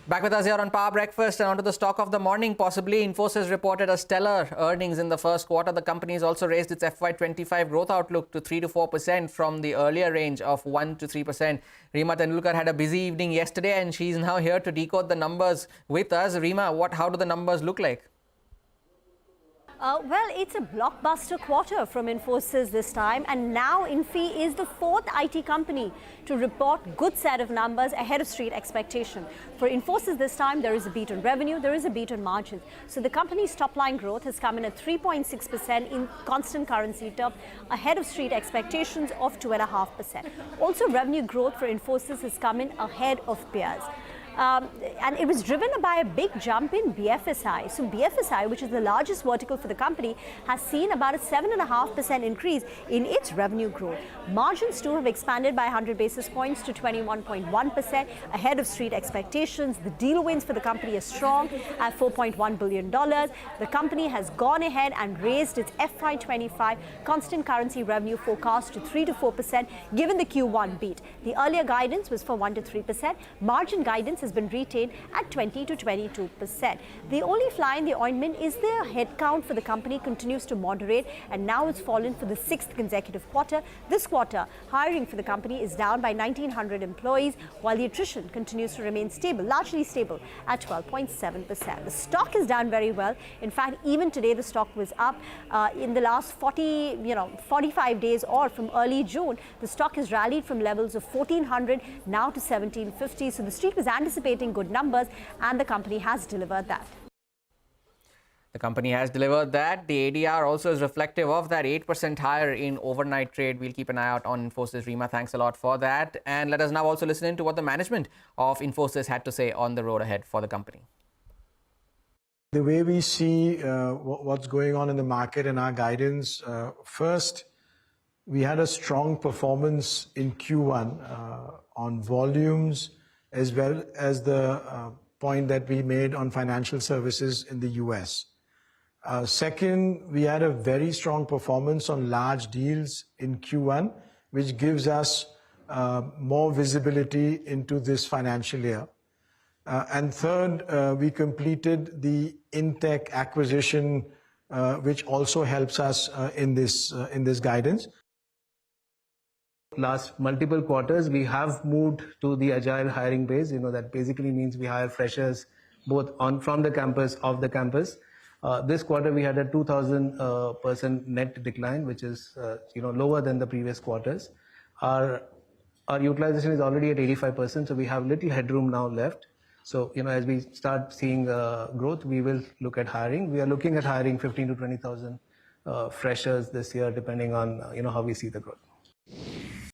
Back with us here on Power Breakfast and onto the stock of the morning. Possibly, Infosys reported a stellar earnings in the first quarter. The company has also raised its FY25 growth outlook to 3 to 4% from the earlier range of 1 to 3%. Reema Tendulkar had a busy evening yesterday and she's now here to decode the numbers with us. Reema, how do the numbers look like? Well, it's a blockbuster quarter from Infosys this time, and now Infy is the fourth IT company to report good set of numbers ahead of street expectation. For Infosys this time, there is a beat on revenue, there is a beat on margins. So the company's top line growth has come in at 3.6% in constant currency terms, ahead of street expectations of 2.5%. Also, revenue growth for Infosys has come in ahead of peers. And it was driven by a big jump in BFSI. So BFSI, which is the largest vertical for the company, has seen about a 7.5% increase in its revenue growth. Margins too have expanded by 100 basis points to 21.1%, ahead of street expectations. The deal wins for the company are strong at $4.1 billion. The company has gone ahead and raised its FY25 constant currency revenue forecast to 3 to 4%, given the Q1 beat. The earlier guidance was for 1 to 3%. Margin guidance has been retained at 20 to 22%. The only fly in the ointment is the headcount for the company continues to moderate, and now it's fallen for the sixth consecutive quarter. This quarter, hiring for the company is down by 1,900 employees, while the attrition continues to remain stable, largely stable at 12.7%. The stock is down very well. In fact, even today the stock was up. In the last 45 days or from early June, the stock has rallied from levels of 1,400 now to 1,750. So the street was anticipating good numbers, and the company has delivered that. The company has delivered that. The ADR also is reflective of that, 8% higher in overnight trade. We'll keep an eye out on Infosys. Reema, thanks a lot for that. And let us now also listen in to what the management of Infosys had to say on the road ahead for the company. The way we see what's going on in the market and our guidance, first, we had a strong performance in Q1 on volumes, as well as the point that we made on financial services in the US. Second, we had a very strong performance on large deals in Q1, which gives us more visibility into this financial year. And third, we completed the Intech acquisition, which also helps us in this guidance. Last multiple quarters, we have moved to the agile hiring base. That basically means we hire freshers both from the campus, off the campus. This quarter, we had a 2,000% net decline, which is lower than the previous quarters. Our utilization is already at 85%, so we have little headroom now left. So as we start seeing growth, we will look at hiring. We are looking at hiring 15 to 20,000 freshers this year, depending on how we see the growth.